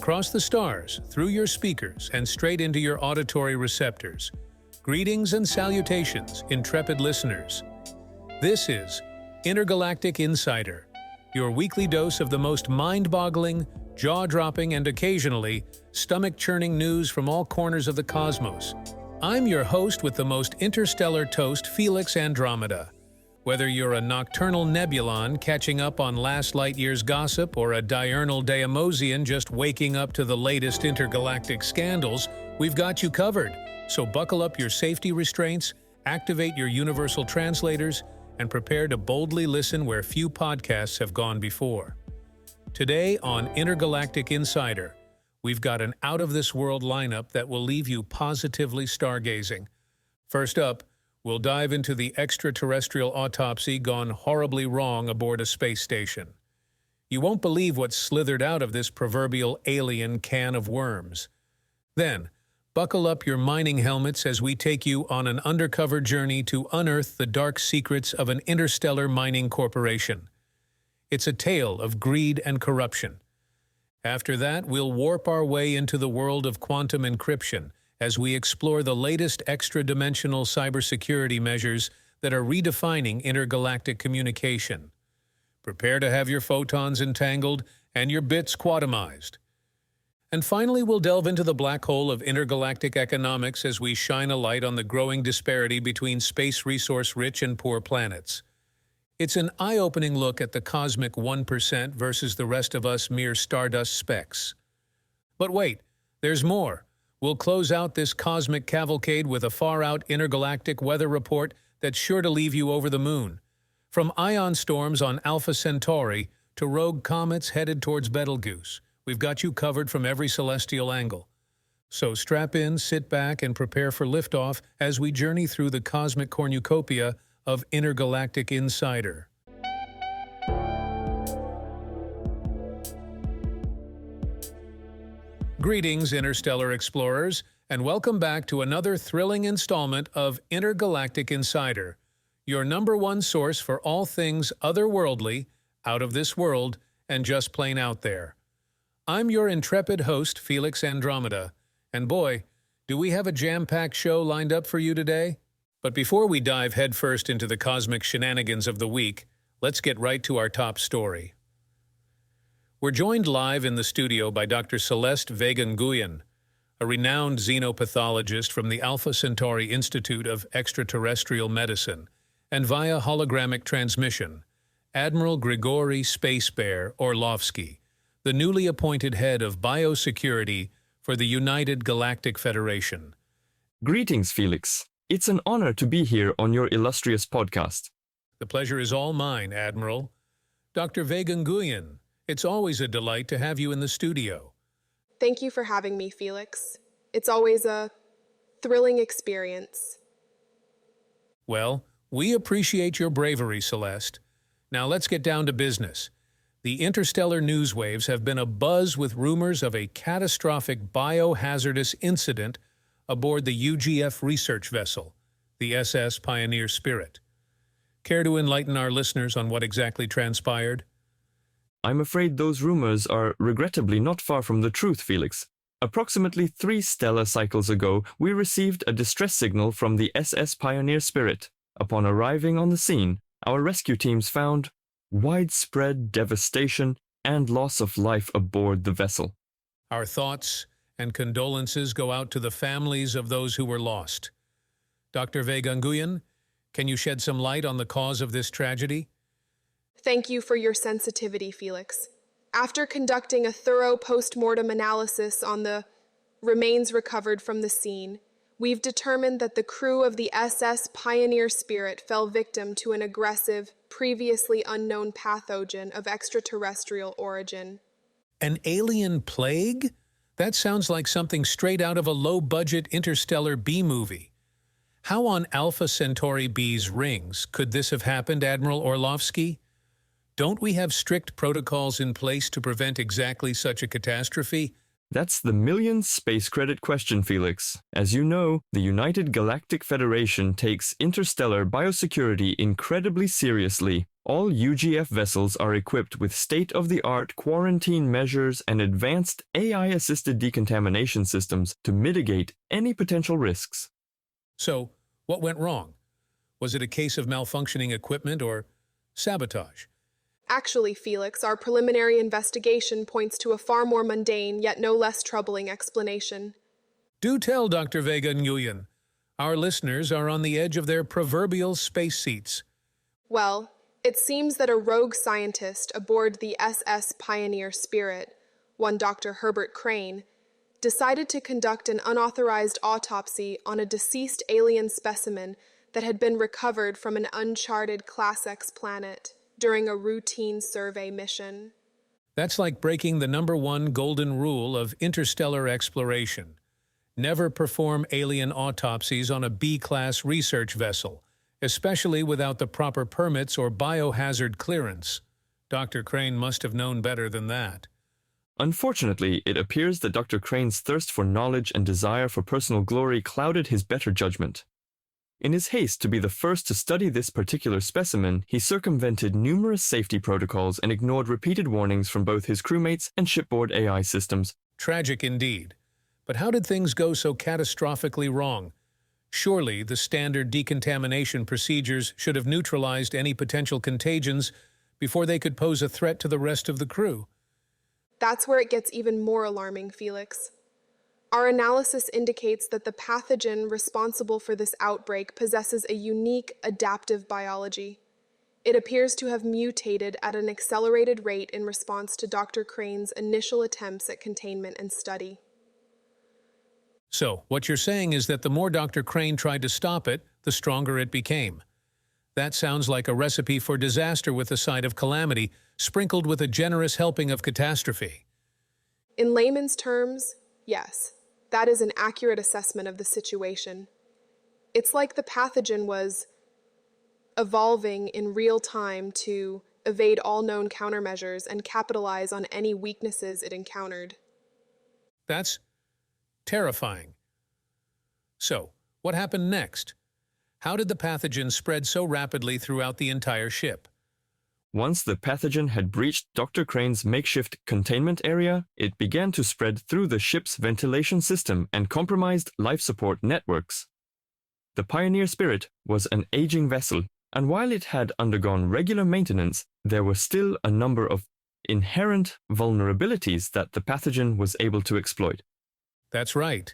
across the stars, through your speakers, and straight into your auditory receptors. Greetings and salutations, intrepid listeners. This is Intergalactic Insider, your weekly dose of the most mind-boggling, jaw-dropping, and occasionally stomach-churning news from all corners of the cosmos. I'm your host with the most interstellar toast, Felix Andromeda. Whether you're a nocturnal nebulon catching up on last light year's gossip or a diurnal Deimosian just waking up to the latest intergalactic scandals, we've got you covered. So buckle up your safety restraints, activate your universal translators, and prepare to boldly listen where few podcasts have gone before. Today on Intergalactic Insider, we've got an out-of-this-world lineup that will leave you positively stargazing. First up, we'll dive into the extraterrestrial autopsy gone horribly wrong aboard a space station. You won't believe what slithered out of this proverbial alien can of worms. Then, buckle up your mining helmets as we take you on an undercover journey to unearth the dark secrets of an interstellar mining corporation. It's a tale of greed and corruption. After that, we'll warp our way into the world of quantum encryption as we explore the latest extra-dimensional cybersecurity measures that are redefining intergalactic communication. Prepare to have your photons entangled and your bits quantumized. And finally, we'll delve into the black hole of intergalactic economics as we shine a light on the growing disparity between space resource-rich and poor planets. It's an eye-opening look at the cosmic 1% versus the rest of us mere stardust specks. But wait, there's more. We'll close out this cosmic cavalcade with a far-out intergalactic weather report that's sure to leave you over the moon. From ion storms on Alpha Centauri to rogue comets headed towards Betelgeuse, we've got you covered from every celestial angle. So strap in, sit back, and prepare for liftoff as we journey through the cosmic cornucopia of Intergalactic Insider. Greetings, interstellar explorers, and welcome back to another thrilling installment of Intergalactic Insider, your number one source for all things otherworldly, out of this world, and just plain out there. I'm your intrepid host, Felix Andromeda, and boy, do we have a jam-packed show lined up for you today? But before we dive headfirst into the cosmic shenanigans of the week, let's get right to our top story. We're joined live in the studio by Dr. Celeste Vega-Nguyen, a renowned xenopathologist from the Alpha Centauri Institute of Extraterrestrial Medicine, and via hologramic transmission, Admiral Grigory Space Bear Orlovsky, the newly appointed head of biosecurity for the United Galactic Federation. Greetings, Felix. It's an honor to be here on your illustrious podcast. The pleasure is all mine, Admiral. Dr. Vega-Nguyen, it's always a delight to have you in the studio. Thank you for having me, Felix. It's always a thrilling experience. Well, we appreciate your bravery, Celeste. Now let's get down to business. The interstellar news waves have been abuzz with rumors of a catastrophic biohazardous incident aboard the UGF research vessel, the SS Pioneer Spirit. Care to enlighten our listeners on what exactly transpired? I'm afraid those rumors are regrettably not far from the truth, Felix. Approximately 3 stellar cycles ago, we received a distress signal from the SS Pioneer Spirit. Upon arriving on the scene, our rescue teams found widespread devastation and loss of life aboard the vessel. Our thoughts and condolences go out to the families of those who were lost. Dr. Vega-Nguyen, can you shed some light on the cause of this tragedy? Thank you for your sensitivity, Felix. After conducting a thorough post-mortem analysis on the remains recovered from the scene, we've determined that the crew of the SS Pioneer Spirit fell victim to an aggressive, previously unknown pathogen of extraterrestrial origin. An alien plague? That sounds like something straight out of a low-budget interstellar B-movie. How on Alpha Centauri B's rings could this have happened, Admiral Orlovsky? Don't we have strict protocols in place to prevent exactly such a catastrophe? That's the million space credit question, Felix. As you know, the United Galactic Federation takes interstellar biosecurity incredibly seriously. All UGF vessels are equipped with state-of-the-art quarantine measures and advanced AI-assisted decontamination systems to mitigate any potential risks. So, what went wrong? Was it a case of malfunctioning equipment or sabotage? Actually, Felix, our preliminary investigation points to a far more mundane, yet no less troubling explanation. Do tell, Dr. Vega Nguyen. Our listeners are on the edge of their proverbial space seats. Well, it seems that a rogue scientist aboard the SS Pioneer Spirit, one Dr. Herbert Crane, decided to conduct an unauthorized autopsy on a deceased alien specimen that had been recovered from an uncharted Class X planet during a routine survey mission. That's like breaking the #1 golden rule of interstellar exploration. Never perform alien autopsies on a B-class research vessel, especially without the proper permits or biohazard clearance. Dr. Crane must have known better than that. Unfortunately, it appears that Dr. Crane's thirst for knowledge and desire for personal glory clouded his better judgment. In his haste to be the first to study this particular specimen, he circumvented numerous safety protocols and ignored repeated warnings from both his crewmates and shipboard AI systems. Tragic indeed. But how did things go so catastrophically wrong? Surely the standard decontamination procedures should have neutralized any potential contagions before they could pose a threat to the rest of the crew. That's where it gets even more alarming, Felix. Our analysis indicates that the pathogen responsible for this outbreak possesses a unique adaptive biology. It appears to have mutated at an accelerated rate in response to Dr. Crane's initial attempts at containment and study. So, what you're saying is that the more Dr. Crane tried to stop it, the stronger it became. That sounds like a recipe for disaster with a side of calamity, sprinkled with a generous helping of catastrophe. In layman's terms, yes, that is an accurate assessment of the situation. It's like the pathogen was evolving in real time to evade all known countermeasures and capitalize on any weaknesses it encountered. That's terrifying. So, what happened next? How did the pathogen spread so rapidly throughout the entire ship? Once the pathogen had breached Dr. Crane's makeshift containment area, it began to spread through the ship's ventilation system and compromised life support networks. The Pioneer Spirit was an aging vessel, and while it had undergone regular maintenance, there were still a number of inherent vulnerabilities that the pathogen was able to exploit. That's right.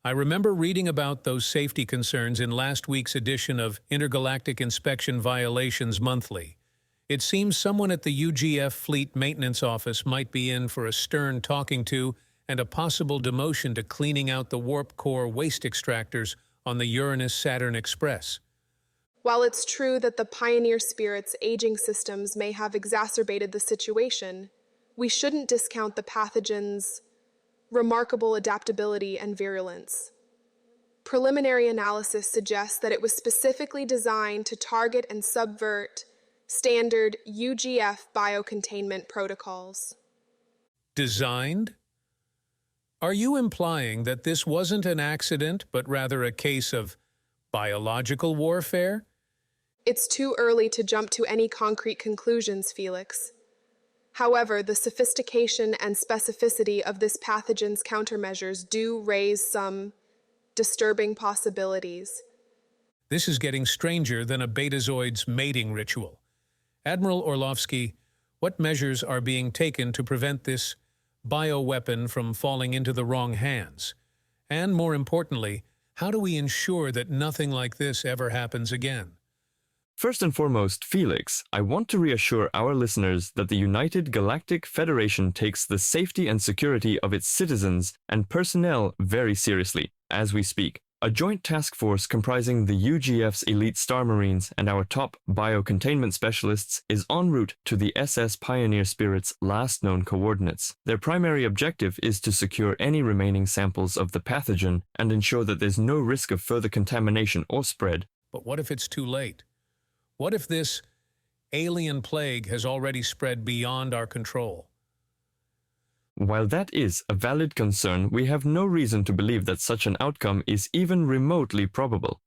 I remember reading about those safety concerns in last week's edition of Intergalactic Inspection Violations Monthly. It seems someone at the UGF Fleet Maintenance Office might be in for a stern talking to and a possible demotion to cleaning out the warp core waste extractors on the Uranus-Saturn Express. While it's true that the Pioneer Spirit's aging systems may have exacerbated the situation, we shouldn't discount the pathogen's remarkable adaptability and virulence. Preliminary analysis suggests that it was specifically designed to target and subvert standard UGF biocontainment protocols. Designed? Are you implying that this wasn't an accident, but rather a case of biological warfare? It's too early to jump to any concrete conclusions, Felix. However, the sophistication and specificity of this pathogen's countermeasures do raise some disturbing possibilities. This is getting stranger than a betazoid's mating ritual. Admiral Orlovsky, what measures are being taken to prevent this bioweapon from falling into the wrong hands? And more importantly, how do we ensure that nothing like this ever happens again? First and foremost, Felix, I want to reassure our listeners that the United Galactic Federation takes the safety and security of its citizens and personnel very seriously as we speak. A joint task force comprising the UGF's elite Star Marines and our top biocontainment specialists is en route to the SS Pioneer Spirit's last known coordinates. Their primary objective is to secure any remaining samples of the pathogen and ensure that there's no risk of further contamination or spread. But what if it's too late? What if this alien plague has already spread beyond our control? While that is a valid concern, we have no reason to believe that such an outcome is even remotely probable.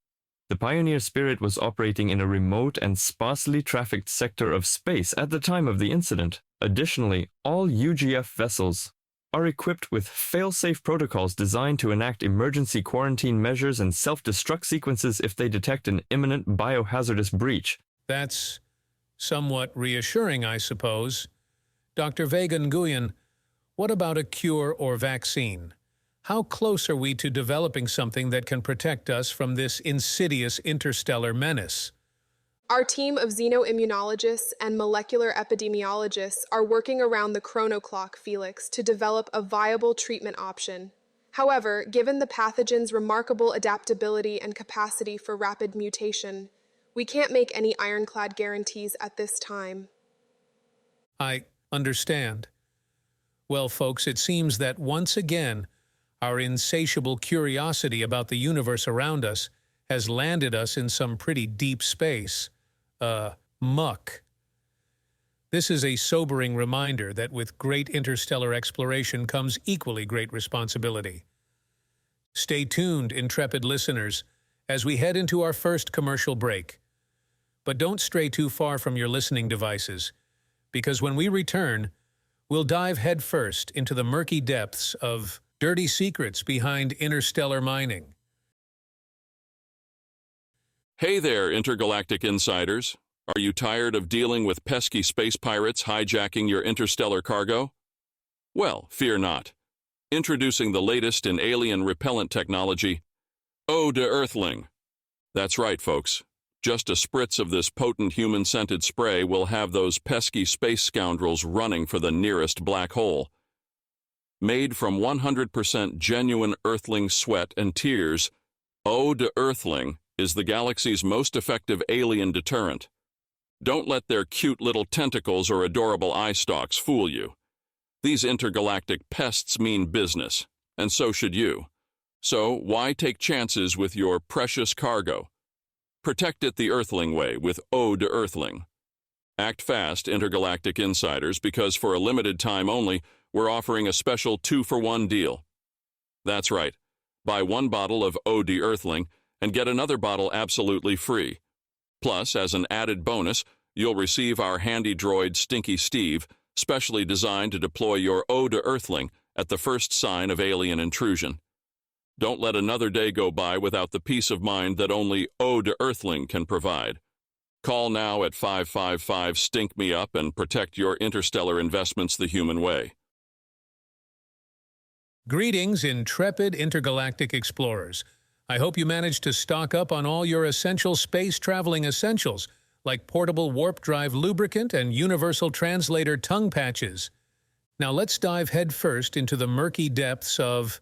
The Pioneer Spirit was operating in a remote and sparsely trafficked sector of space at the time of the incident. Additionally, all UGF vessels are equipped with fail-safe protocols designed to enact emergency quarantine measures and self-destruct sequences if they detect an imminent biohazardous breach. That's somewhat reassuring, I suppose. Dr. Vega Nguyen, what about a cure or vaccine? How close are we to developing something that can protect us from this insidious interstellar menace? Our team of xenoimmunologists and molecular epidemiologists are working around the chronoclock, Felix, to develop a viable treatment option. However, given the pathogen's remarkable adaptability and capacity for rapid mutation, we can't make any ironclad guarantees at this time. I understand. Well, folks, it seems that once again, our insatiable curiosity about the universe around us has landed us in some pretty deep space. Muck. This is a sobering reminder that with great interstellar exploration comes equally great responsibility. Stay tuned, intrepid listeners, as we head into our first commercial break. But don't stray too far from your listening devices, because when we return, we'll dive headfirst into the murky depths of dirty secrets behind interstellar mining. Hey there, Intergalactic Insiders. Are you tired of dealing with pesky space pirates hijacking your interstellar cargo? Well, fear not. Introducing the latest in alien repellent technology, Eau de Earthling. That's right, folks. Just a spritz of this potent human-scented spray will have those pesky space scoundrels running for the nearest black hole. Made from 100% genuine Earthling sweat and tears, Eau de Earthling is the galaxy's most effective alien deterrent. Don't let their cute little tentacles or adorable eye stalks fool you. These intergalactic pests mean business, and so should you. So why take chances with your precious cargo? Protect it the Earthling way with Eau de Earthling. Act fast, Intergalactic Insiders, because for a limited time only, we're offering a special 2-for-1 deal. That's right. Buy one bottle of Eau de Earthling and get another bottle absolutely free. Plus, as an added bonus, you'll receive our handy droid Stinky Steve, specially designed to deploy your Eau de Earthling at the first sign of alien intrusion. Don't let another day go by without the peace of mind that only Eau de Earthling can provide. Call now at 555-STINK-ME-UP and protect your interstellar investments the human way. Greetings, intrepid intergalactic explorers. I hope you managed to stock up on all your essential space-traveling essentials, like portable warp drive lubricant and universal translator tongue patches. Now let's dive headfirst into the murky depths of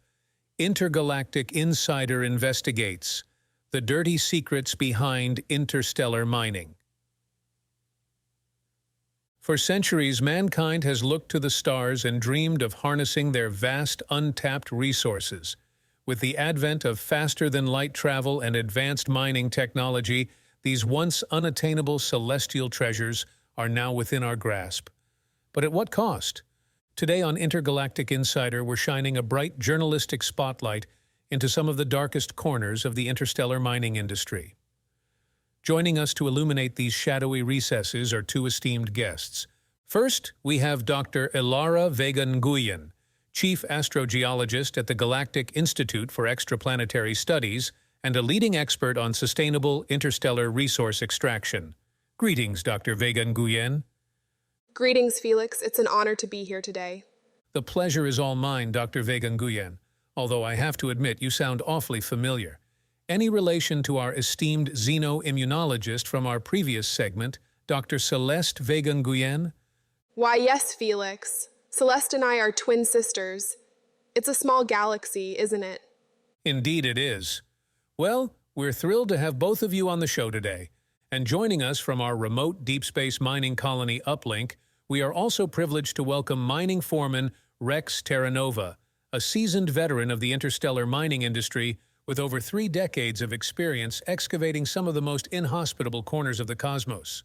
Intergalactic Insider Investigates, the dirty secrets behind interstellar mining. For centuries, mankind has looked to the stars and dreamed of harnessing their vast, untapped resources. With the advent of faster-than-light travel and advanced mining technology, these once unattainable celestial treasures are now within our grasp. But at what cost? Today on Intergalactic Insider, we're shining a bright journalistic spotlight into some of the darkest corners of the interstellar mining industry. Joining us to illuminate these shadowy recesses are two esteemed guests. First, we have Dr. Ilara Vega Nguyen, Chief Astrogeologist at the Galactic Institute for Extraplanetary Studies and a leading expert on sustainable interstellar resource extraction. Greetings, Dr. Vega Nguyen. Greetings, Felix. It's an honor to be here today. The pleasure is all mine, Dr. Vega Nguyen, although I have to admit you sound awfully familiar. Any relation to our esteemed xenoimmunologist from our previous segment, Dr. Celeste Vega Nguyen? Why, yes, Felix. Celeste and I are twin sisters. It's a small galaxy, isn't it? Indeed it is. Well, we're thrilled to have both of you on the show today. And joining us from our remote deep space mining colony Uplink, we are also privileged to welcome mining foreman Rex Terranova, a seasoned veteran of the interstellar mining industry with over 3 decades of experience excavating some of the most inhospitable corners of the cosmos.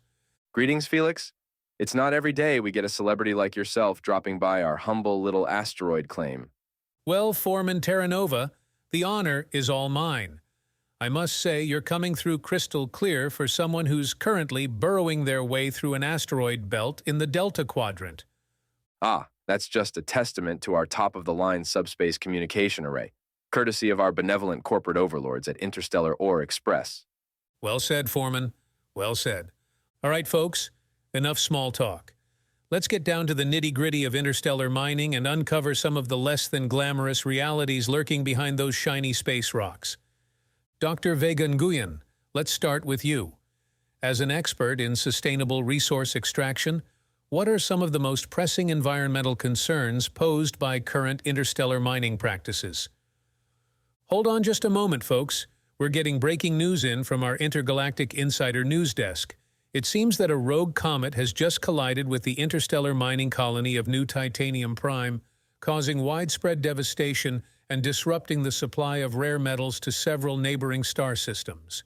Greetings, Felix. It's not every day we get a celebrity like yourself dropping by our humble little asteroid claim. Well, Foreman Terranova, the honor is all mine. I must say you're coming through crystal clear for someone who's currently burrowing their way through an asteroid belt in the Delta Quadrant. Ah, that's just a testament to our top-of-the-line subspace communication array, courtesy of our benevolent corporate overlords at Interstellar or Express. Well said, Foreman. Well said. All right, folks, enough small talk. Let's get down to the nitty-gritty of interstellar mining and uncover some of the less-than-glamorous realities lurking behind those shiny space rocks. Dr. Vega Nguyen, let's start with you. As an expert in sustainable resource extraction, what are some of the most pressing environmental concerns posed by current interstellar mining practices? Hold on just a moment, folks. We're getting breaking news in from our Intergalactic Insider news desk. It seems that a rogue comet has just collided with the interstellar mining colony of New Titanium Prime, causing widespread devastation and disrupting the supply of rare metals to several neighboring star systems.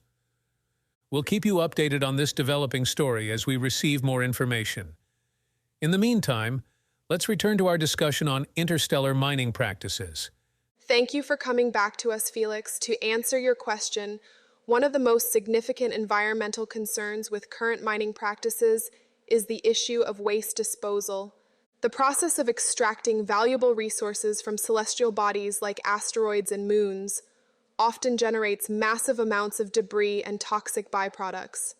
We'll keep you updated on this developing story as we receive more information. In the meantime, let's return to our discussion on interstellar mining practices. Thank you for coming back to us, Felix. To answer your question, one of the most significant environmental concerns with current mining practices is the issue of waste disposal. The process of extracting valuable resources from celestial bodies like asteroids and moons often generates massive amounts of debris and toxic byproducts.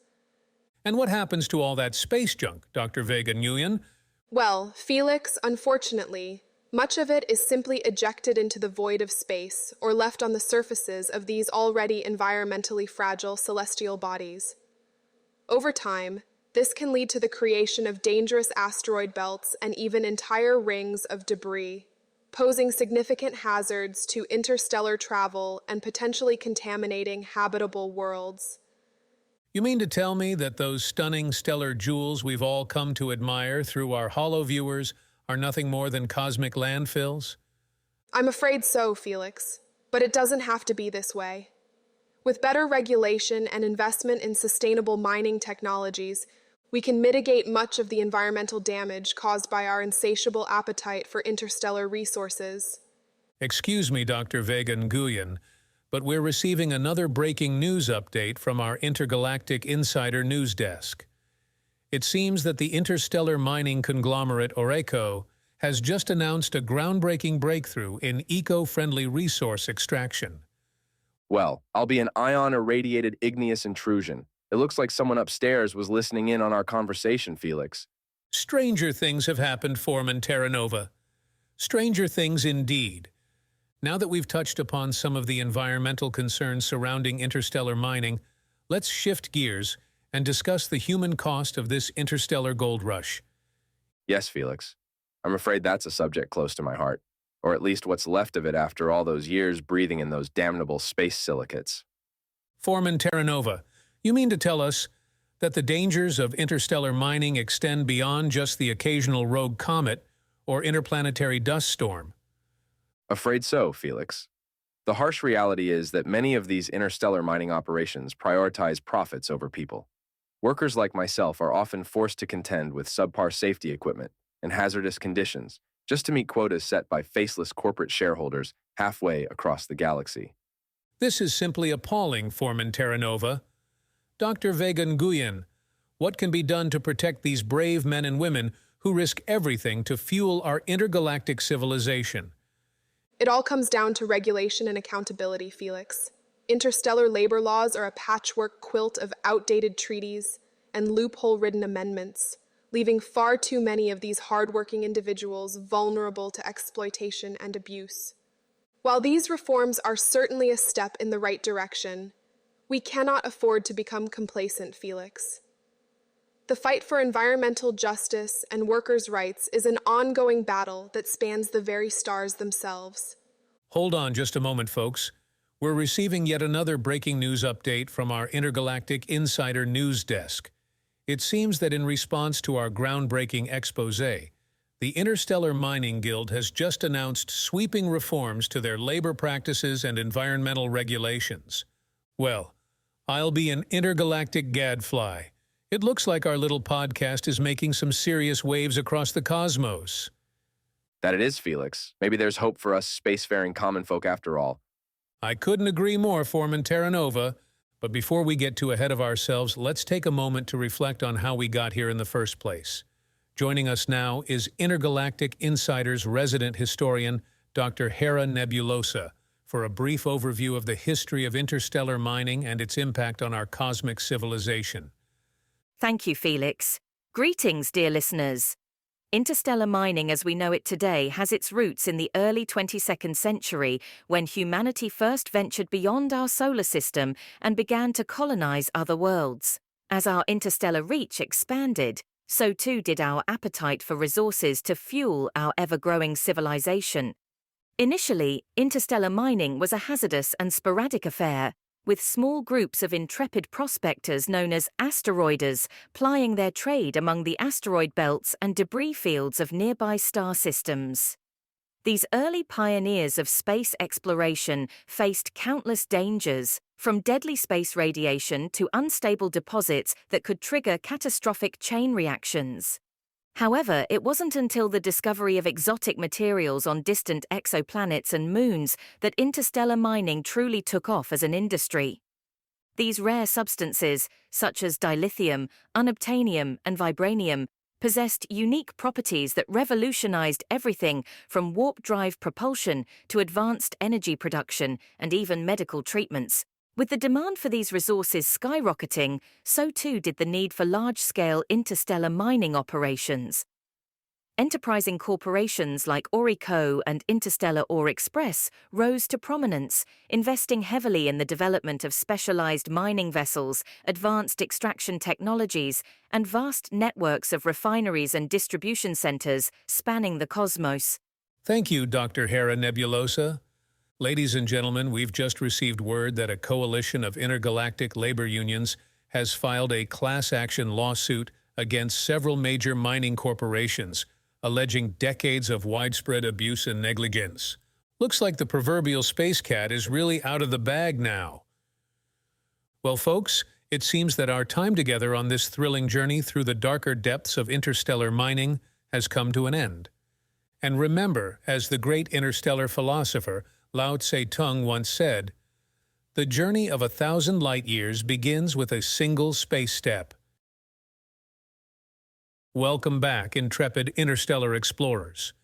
And what happens to all that space junk, Dr. Vega Nguyen? Well, Felix, unfortunately, much of it is simply ejected into the void of space or left on the surfaces of these already environmentally fragile celestial bodies. Over time, this can lead to the creation of dangerous asteroid belts and even entire rings of debris, posing significant hazards to interstellar travel and potentially contaminating habitable worlds. You mean to tell me that those stunning stellar jewels we've all come to admire through our holoviewers are nothing more than cosmic landfills? I'm afraid so, Felix, but it doesn't have to be this way. With better regulation and investment in sustainable mining technologies, we can mitigate much of the environmental damage caused by our insatiable appetite for interstellar resources. Excuse me, Dr. Vega Nguyen, but we're receiving another breaking news update from our Intergalactic Insider news desk. It seems that the interstellar mining conglomerate Oreco has just announced a groundbreaking breakthrough in eco-friendly resource extraction. Well, I'll be an ion-irradiated igneous intrusion. It looks like someone upstairs was listening in on our conversation, Felix. Stranger things have happened, Foreman Terranova. Stranger things indeed. Now that we've touched upon some of the environmental concerns surrounding interstellar mining, let's shift gears and discuss the human cost of this interstellar gold rush. Yes, Felix. I'm afraid that's a subject close to my heart, or at least what's left of it after all those years breathing in those damnable space silicates. Foreman Terranova, you mean to tell us that the dangers of interstellar mining extend beyond just the occasional rogue comet or interplanetary dust storm? Afraid so, Felix. The harsh reality is that many of these interstellar mining operations prioritize profits over people. Workers like myself are often forced to contend with subpar safety equipment and hazardous conditions just to meet quotas set by faceless corporate shareholders halfway across the galaxy. This is simply appalling, Foreman Terranova. Dr. Vega Nguyen, what can be done to protect these brave men and women who risk everything to fuel our intergalactic civilization? It all comes down to regulation and accountability, Felix. Interstellar labor laws are a patchwork quilt of outdated treaties and loophole-ridden amendments, leaving far too many of these hardworking individuals vulnerable to exploitation and abuse. While these reforms are certainly a step in the right direction, we cannot afford to become complacent, Felix. The fight for environmental justice and workers' rights is an ongoing battle that spans the very stars themselves. Hold on just a moment, folks. We're receiving yet another breaking news update from our Intergalactic Insider news desk. It seems that in response to our groundbreaking exposé, the Interstellar Mining Guild has just announced sweeping reforms to their labor practices and environmental regulations. Well, I'll be an intergalactic gadfly. It looks like our little podcast is making some serious waves across the cosmos. That it is, Felix. Maybe there's hope for us spacefaring common folk after all. I couldn't agree more, Foreman Terranova. But before we get too ahead of ourselves, let's take a moment to reflect on how we got here in the first place. Joining us now is Intergalactic Insider's resident historian, Dr. Hera Nebulosa, for a brief overview of the history of interstellar mining and its impact on our cosmic civilization. Thank you, Felix. Greetings, dear listeners. Interstellar mining as we know it today has its roots in the early 22nd century when humanity first ventured beyond our solar system and began to colonize other worlds. As our interstellar reach expanded, so too did our appetite for resources to fuel our ever-growing civilization. Initially, interstellar mining was a hazardous and sporadic affair, with small groups of intrepid prospectors known as asteroiders plying their trade among the asteroid belts and debris fields of nearby star systems. These early pioneers of space exploration faced countless dangers, from deadly space radiation to unstable deposits that could trigger catastrophic chain reactions. However, it wasn't until the discovery of exotic materials on distant exoplanets and moons that interstellar mining truly took off as an industry. These rare substances, such as dilithium, unobtainium, and vibranium, possessed unique properties that revolutionized everything from warp drive propulsion to advanced energy production and even medical treatments. With the demand for these resources skyrocketing, so too did the need for large-scale interstellar mining operations. Enterprising corporations like Orico and Interstellar Ore Express rose to prominence, investing heavily in the development of specialized mining vessels, advanced extraction technologies, and vast networks of refineries and distribution centers spanning the cosmos. Thank you, Dr. Hera Nebulosa. Ladies and gentlemen, we've just received word that a coalition of intergalactic labor unions has filed a class action lawsuit against several major mining corporations, alleging decades of widespread abuse and negligence. Looks like the proverbial space cat is really out of the bag now. Well, folks, it seems that our time together on this thrilling journey through the darker depths of interstellar mining has come to an end. And remember, as the great interstellar philosopher Lao Tse-tung once said, "The journey of 1,000 light-years begins with a single space step." Welcome back, intrepid interstellar explorers.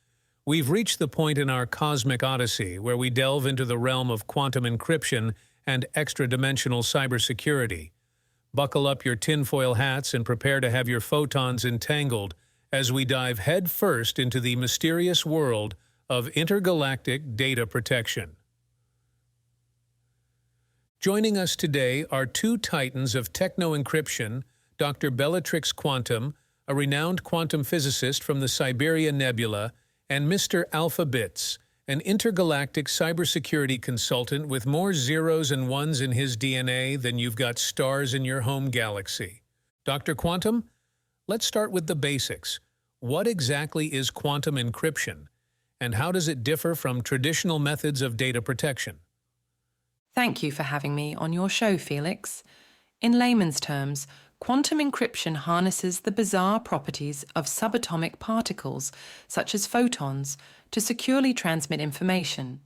We've reached the point in our cosmic odyssey where we delve into the realm of quantum encryption and extra-dimensional cybersecurity. Buckle up your tinfoil hats and prepare to have your photons entangled as we dive head-first into the mysterious world of intergalactic data protection. Joining us today are two titans of techno-encryption, Dr. Bellatrix Quantum, a renowned quantum physicist from the Siberia Nebula, and Mr. Alpha Bits, an intergalactic cybersecurity consultant with more zeros and ones in his DNA than you've got stars in your home galaxy. Dr. Quantum, let's start with the basics. What exactly is quantum encryption, and how does it differ from traditional methods of data protection? Thank you for having me on your show, Felix. In layman's terms, quantum encryption harnesses the bizarre properties of subatomic particles, such as photons, to securely transmit information.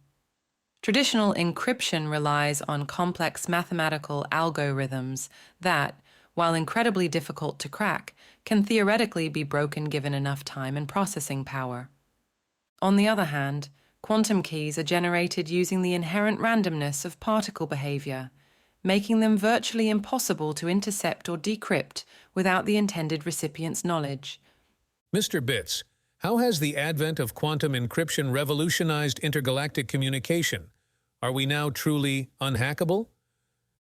Traditional encryption relies on complex mathematical algorithms that, while incredibly difficult to crack, can theoretically be broken given enough time and processing power. On the other hand, quantum keys are generated using the inherent randomness of particle behavior, making them virtually impossible to intercept or decrypt without the intended recipient's knowledge. Mr. Bits, how has the advent of quantum encryption revolutionized intergalactic communication? Are we now truly unhackable?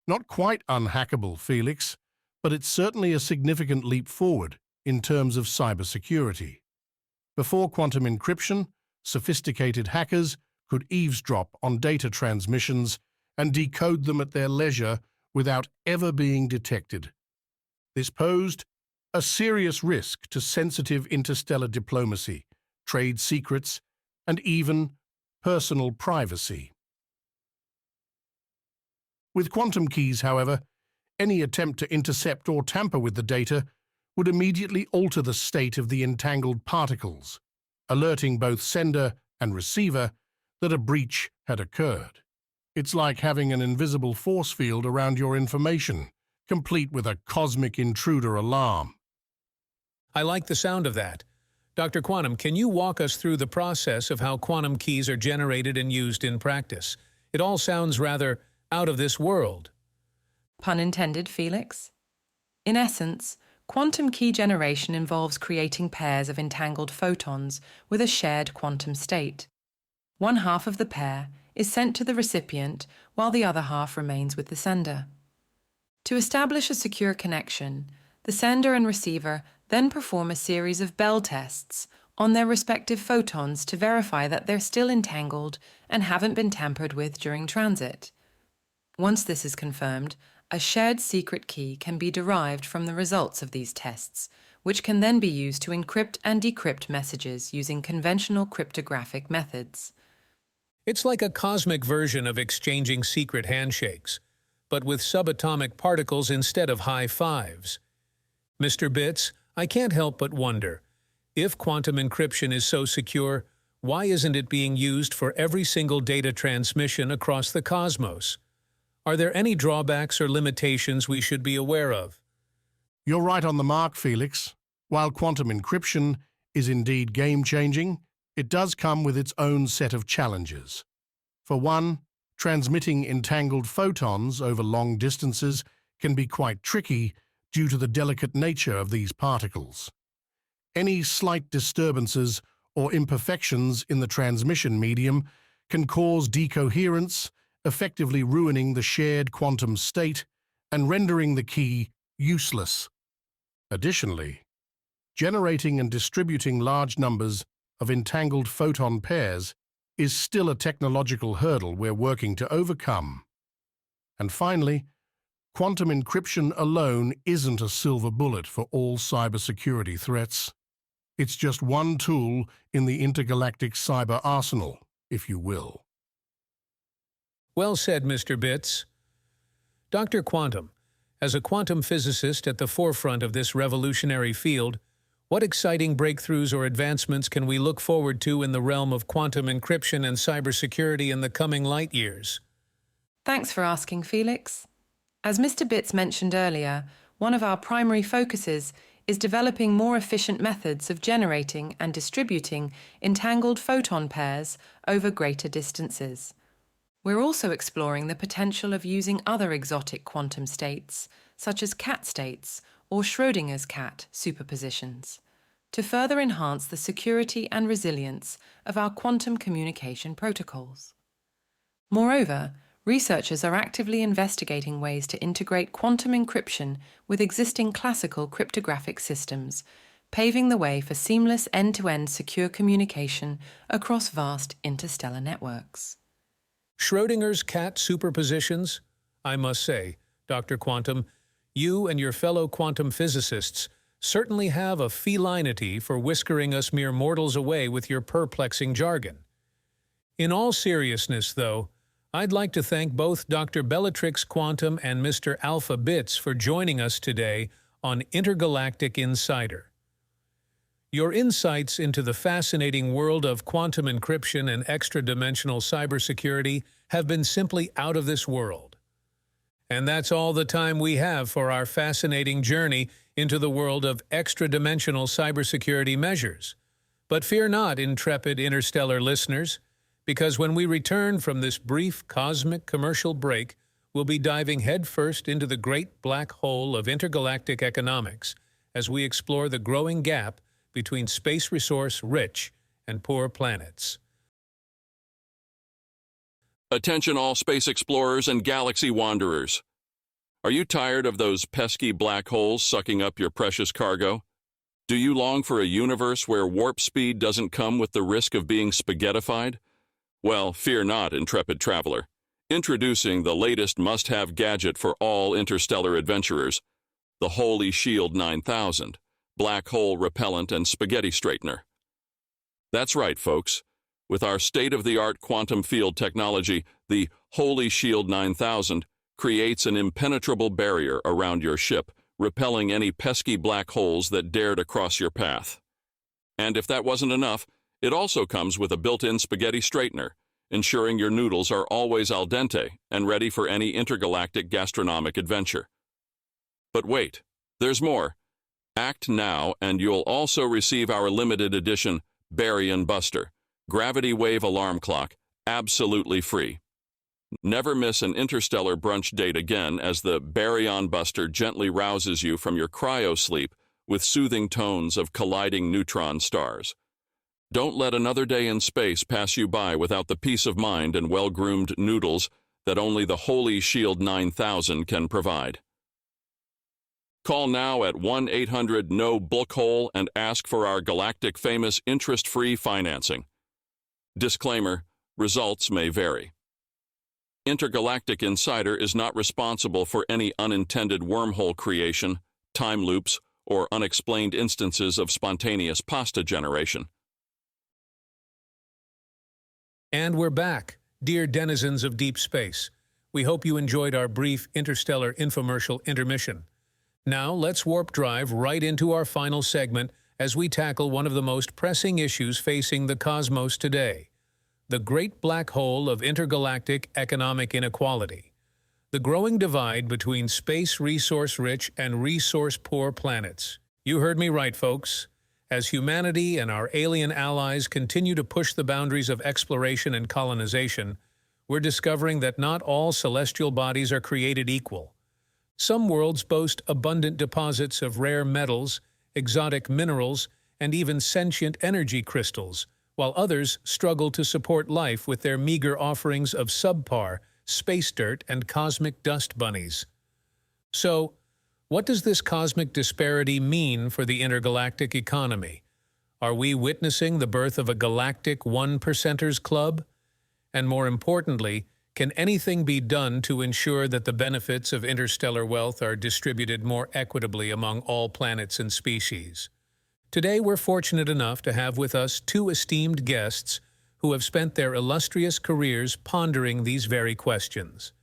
Not quite unhackable, Felix, but it's certainly a significant leap forward in terms of cybersecurity. Before quantum encryption, sophisticated hackers could eavesdrop on data transmissions and decode them at their leisure without ever being detected. This posed a serious risk to sensitive interstellar diplomacy, trade secrets, and even personal privacy. With quantum keys, however, any attempt to intercept or tamper with the data would immediately alter the state of the entangled particles, alerting both sender and receiver that a breach had occurred. It's like having an invisible force field around your information, complete with a cosmic intruder alarm. I like the sound of that. Dr. Quantum, can you walk us through the process of how quantum keys are generated and used in practice? It all sounds rather out of this world. Pun intended, Felix. In essence, quantum key generation involves creating pairs of entangled photons with a shared quantum state. One half of the pair is sent to the recipient while the other half remains with the sender. To establish a secure connection, the sender and receiver then perform a series of Bell tests on their respective photons to verify that they're still entangled and haven't been tampered with during transit. Once this is confirmed, a shared secret key can be derived from the results of these tests, which can then be used to encrypt and decrypt messages using conventional cryptographic methods. It's like a cosmic version of exchanging secret handshakes, but with subatomic particles instead of high fives. Mr. Bits, I can't help but wonder, if quantum encryption is so secure, why isn't it being used for every single data transmission across the cosmos? Are there any drawbacks or limitations we should be aware of? You're right on the mark, Felix. While quantum encryption is indeed game-changing, it does come with its own set of challenges. For one, transmitting entangled photons over long distances can be quite tricky due to the delicate nature of these particles. Any slight disturbances or imperfections in the transmission medium can cause decoherence, effectively ruining the shared quantum state and rendering the key useless. Additionally, generating and distributing large numbers of entangled photon pairs is still a technological hurdle we're working to overcome. And finally, quantum encryption alone isn't a silver bullet for all cybersecurity threats. It's just one tool in the intergalactic cyber arsenal, if you will. Well said, Mr. Bits. Dr. Quantum, as a quantum physicist at the forefront of this revolutionary field, what exciting breakthroughs or advancements can we look forward to in the realm of quantum encryption and cybersecurity in the coming light years? Thanks for asking, Felix. As Mr. Bits mentioned earlier, one of our primary focuses is developing more efficient methods of generating and distributing entangled photon pairs over greater distances. We're also exploring the potential of using other exotic quantum states, such as cat states or Schrödinger's cat superpositions, to further enhance the security and resilience of our quantum communication protocols. Moreover, researchers are actively investigating ways to integrate quantum encryption with existing classical cryptographic systems, paving the way for seamless end-to-end secure communication across vast interstellar networks. Schrödinger's cat superpositions? I must say, Dr. Quantum, you and your fellow quantum physicists certainly have a felinity for whiskering us mere mortals away with your perplexing jargon. In all seriousness, though, I'd like to thank both Dr. Bellatrix Quantum and Mr. Alpha Bits for joining us today on Intergalactic Insider. Your insights into the fascinating world of quantum encryption and extra-dimensional cybersecurity have been simply out of this world. And that's all the time we have for our fascinating journey into the world of extra-dimensional cybersecurity measures. But fear not, intrepid interstellar listeners, because when we return from this brief cosmic commercial break, we'll be diving headfirst into the great black hole of intergalactic economics as we explore the growing gap between space resource-rich and poor planets. Attention all space explorers and galaxy wanderers. Are you tired of those pesky black holes sucking up your precious cargo? Do you long for a universe where warp speed doesn't come with the risk of being spaghettified? Well, fear not, intrepid traveler. Introducing the latest must-have gadget for all interstellar adventurers, the Holy Shield 9000, black hole repellent and spaghetti straightener. That's right, folks. With our state-of-the-art quantum field technology, the Holy Shield 9000 creates an impenetrable barrier around your ship, repelling any pesky black holes that dare to cross your path. And if that wasn't enough, it also comes with a built-in spaghetti straightener, ensuring your noodles are always al dente and ready for any intergalactic gastronomic adventure. But wait, there's more. Act now and you'll also receive our limited edition Baryon Buster, gravity wave alarm clock, absolutely free. Never miss an interstellar brunch date again as the Baryon Buster gently rouses you from your cryo-sleep with soothing tones of colliding neutron stars. Don't let another day in space pass you by without the peace of mind and well-groomed noodles that only the Holy Shield 9000 can provide. Call now at 1-800-NO-BOOKHOLE and ask for our galactic famous interest-free financing. Disclaimer, results may vary. Intergalactic Insider is not responsible for any unintended wormhole creation, time loops, or unexplained instances of spontaneous pasta generation. And we're back, dear denizens of deep space. We hope you enjoyed our brief interstellar infomercial intermission. Now let's warp drive right into our final segment as we tackle one of the most pressing issues facing the cosmos today: the great black hole of intergalactic economic inequality, the growing divide between space resource-rich and resource-poor planets. You heard me right, folks. As humanity and our alien allies continue to push the boundaries of exploration and colonization, we're discovering that not all celestial bodies are created equal. Some worlds boast abundant deposits of rare metals, exotic minerals, and even sentient energy crystals, while others struggle to support life with their meager offerings of subpar, space dirt, and cosmic dust bunnies. So, what does this cosmic disparity mean for the intergalactic economy? Are we witnessing the birth of a galactic one-percenters club? And more importantly, can anything be done to ensure that the benefits of interstellar wealth are distributed more equitably among all planets and species? Today, we're fortunate enough to have with us two esteemed guests who have spent their illustrious careers pondering these very questions.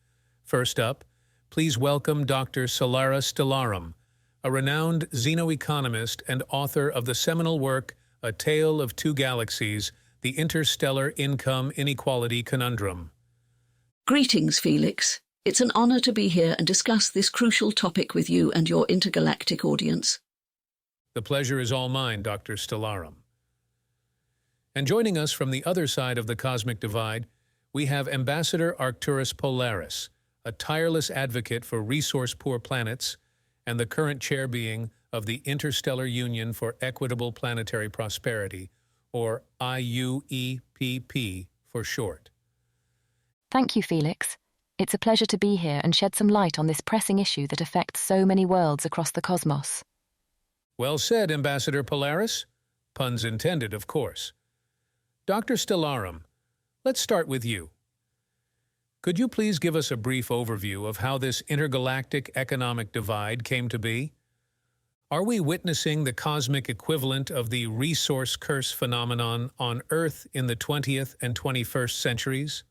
First up, please welcome Dr. Solara Stellarum, a renowned xenoeconomist and author of the seminal work A Tale of Two Galaxies, The Interstellar Income Inequality Conundrum. Greetings, Felix. It's an honor to be here and discuss this crucial topic with you and your intergalactic audience. The pleasure is all mine, Dr. Stellarum. And joining us from the other side of the cosmic divide, we have Ambassador Arcturus Polaris, a tireless advocate for resource-poor planets, and the current chair being of the Interstellar Union for Equitable Planetary Prosperity, or IUEPP for short. Thank you, Felix. It's a pleasure to be here and shed some light on this pressing issue that affects so many worlds across the cosmos. Well said, Ambassador Polaris. Puns intended, of course. Dr. Stellarum, let's start with you. Could you please give us a brief overview of how this intergalactic economic divide came to be? Are we witnessing the cosmic equivalent of the resource curse phenomenon on Earth in the 20th and 21st centuries?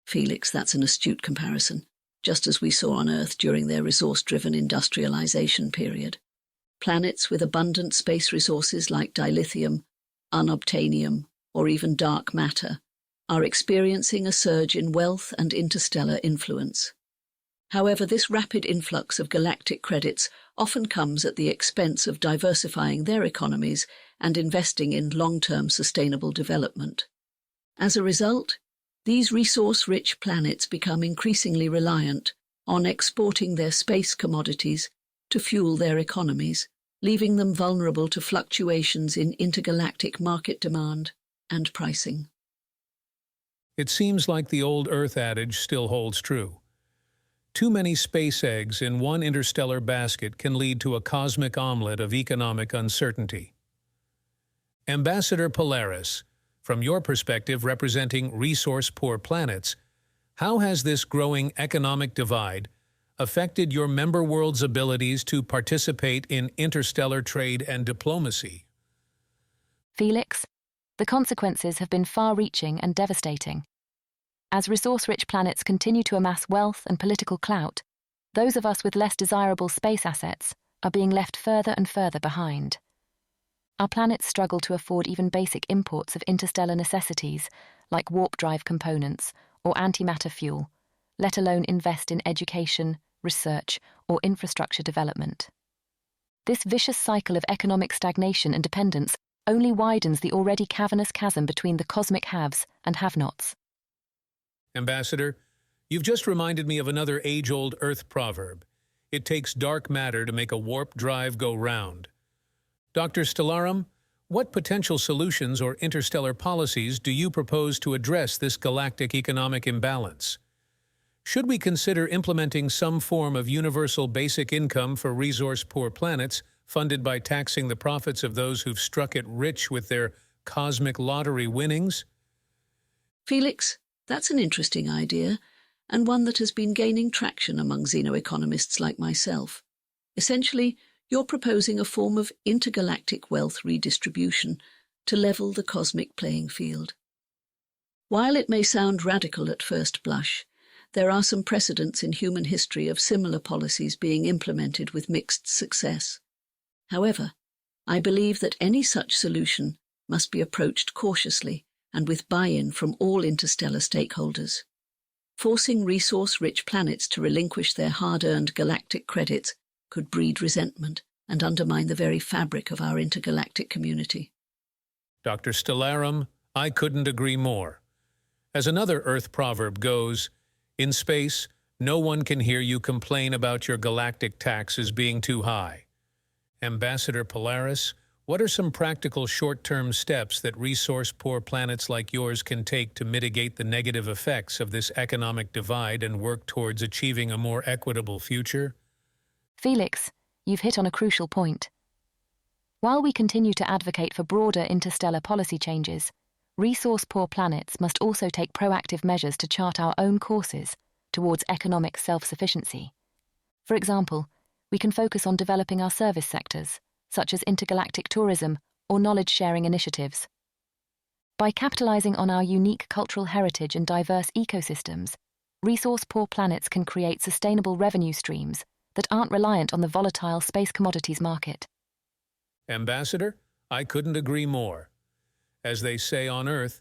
Felix, that's an astute comparison, just as we saw on Earth during their resource-driven industrialization period. Planets with abundant space resources like dilithium, unobtainium, or even dark matter are experiencing a surge in wealth and interstellar influence. However, this rapid influx of galactic credits often comes at the expense of diversifying their economies and investing in long-term sustainable development. As a result, these resource-rich planets become increasingly reliant on exporting their space commodities to fuel their economies, leaving them vulnerable to fluctuations in intergalactic market demand and pricing. It seems like the old Earth adage still holds true. Too many space eggs in one interstellar basket can lead to a cosmic omelet of economic uncertainty. Ambassador Polaris, from your perspective representing resource-poor planets, how has this growing economic divide affected your member world's abilities to participate in interstellar trade and diplomacy? Felix, the consequences have been far-reaching and devastating. As resource-rich planets continue to amass wealth and political clout, those of us with less desirable space assets are being left further and further behind. Our planets struggle to afford even basic imports of interstellar necessities, like warp drive components or antimatter fuel, let alone invest in education, research, or infrastructure development. This vicious cycle of economic stagnation and dependence only widens the already cavernous chasm between the cosmic haves and have-nots. Ambassador, you've just reminded me of another age-old Earth proverb. It takes dark matter to make a warp drive go round. Dr. Stellarum, what potential solutions or interstellar policies do you propose to address this galactic economic imbalance? Should we consider implementing some form of universal basic income for resource-poor planets, funded by taxing the profits of those who've struck it rich with their cosmic lottery winnings? Felix, that's an interesting idea, and one that has been gaining traction among xenoeconomists like myself. Essentially, you're proposing a form of intergalactic wealth redistribution to level the cosmic playing field. While it may sound radical at first blush, there are some precedents in human history of similar policies being implemented with mixed success. However, I believe that any such solution must be approached cautiously and with buy-in from all interstellar stakeholders. Forcing resource-rich planets to relinquish their hard-earned galactic credits could breed resentment and undermine the very fabric of our intergalactic community. Dr. Stellarum, I couldn't agree more. As another Earth proverb goes, in space, no one can hear you complain about your galactic taxes being too high. Ambassador Polaris, what are some practical short-term steps that resource-poor planets like yours can take to mitigate the negative effects of this economic divide and work towards achieving a more equitable future? Felix, you've hit on a crucial point. While we continue to advocate for broader interstellar policy changes, resource-poor planets must also take proactive measures to chart our own courses towards economic self-sufficiency. For example, we can focus on developing our service sectors, such as intergalactic tourism or knowledge-sharing initiatives. By capitalizing on our unique cultural heritage and diverse ecosystems, resource-poor planets can create sustainable revenue streams that aren't reliant on the volatile space commodities market. Ambassador, I couldn't agree more. As they say on Earth,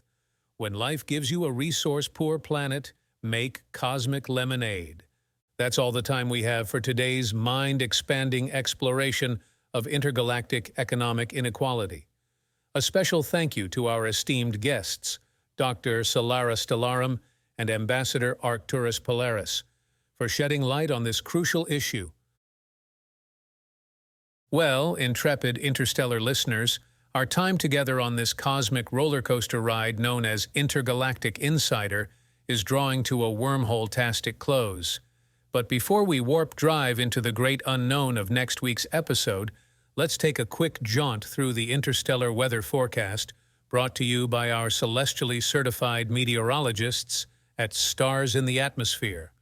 when life gives you a resource-poor planet, make cosmic lemonade. That's all the time we have for today's mind-expanding exploration of intergalactic economic inequality. A special thank you to our esteemed guests, Dr. Solara Stellarum and Ambassador Arcturus Polaris, for shedding light on this crucial issue. Well, intrepid interstellar listeners, our time together on this cosmic roller coaster ride known as Intergalactic Insider is drawing to a wormhole-tastic close. But before we warp drive into the great unknown of next week's episode, let's take a quick jaunt through the interstellar weather forecast brought to you by our celestially certified meteorologists at Stars in the Atmosphere.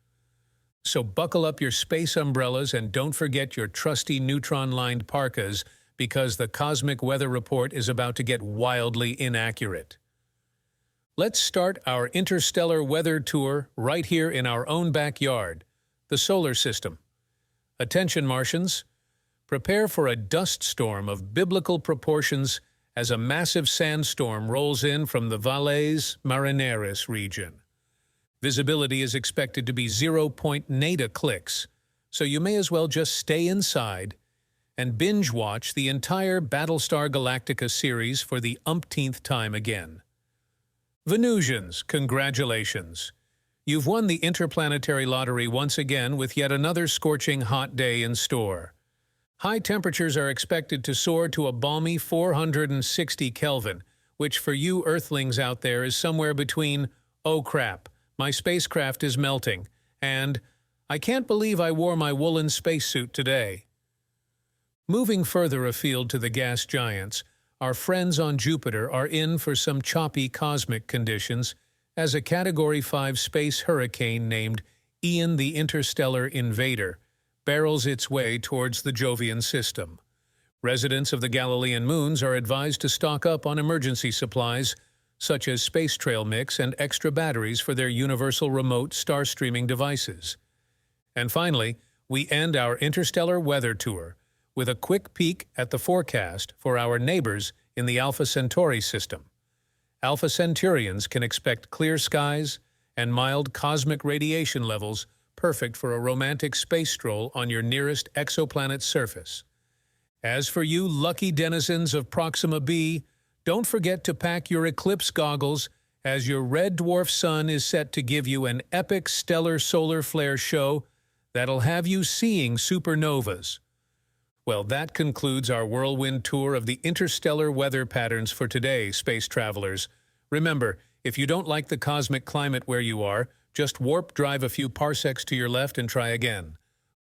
So buckle up your space umbrellas and don't forget your trusty neutron-lined parkas because the cosmic weather report is about to get wildly inaccurate. Let's start our interstellar weather tour right here in our own backyard, the solar system. Attention, Martians. Prepare for a dust storm of biblical proportions as a massive sandstorm rolls in from the Valles Marineris region. Visibility is expected to be 0.nada clicks, so you may as well just stay inside and binge-watch the entire Battlestar Galactica series for the umpteenth time again. Venusians, congratulations! You've won the interplanetary lottery once again with yet another scorching hot day in store. High temperatures are expected to soar to a balmy 460 Kelvin, which for you Earthlings out there is somewhere between, oh crap, my spacecraft is melting, and I can't believe I wore my woolen spacesuit today. Moving further afield to the gas giants, our friends on Jupiter are in for some choppy cosmic conditions as a Category 5 space hurricane named Ian the Interstellar Invader barrels its way towards the Jovian system. Residents of the Galilean moons are advised to stock up on emergency supplies such as space trail mix and extra batteries for their universal remote star streaming devices. And finally, we end our interstellar weather tour with a quick peek at the forecast for our neighbors in the Alpha Centauri system. Alpha Centaurians can expect clear skies and mild cosmic radiation levels perfect for a romantic space stroll on your nearest exoplanet's surface. As for you lucky denizens of Proxima b, don't forget to pack your eclipse goggles as your red dwarf sun is set to give you an epic stellar solar flare show that'll have you seeing supernovas. Well, that concludes our whirlwind tour of the interstellar weather patterns for today, space travelers. Remember, if you don't like the cosmic climate where you are, just warp drive a few parsecs to your left and try again.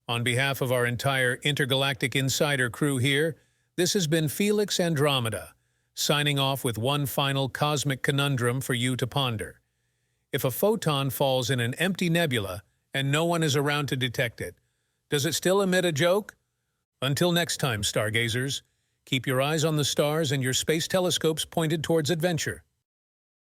On behalf of our entire Intergalactic Insider crew here, this has been Felix Andromeda, signing off with one final cosmic conundrum for you to ponder. If a photon falls in an empty nebula and no one is around to detect it, does it still emit a joke? Until next time, stargazers, keep your eyes on the stars and your space telescopes pointed towards adventure.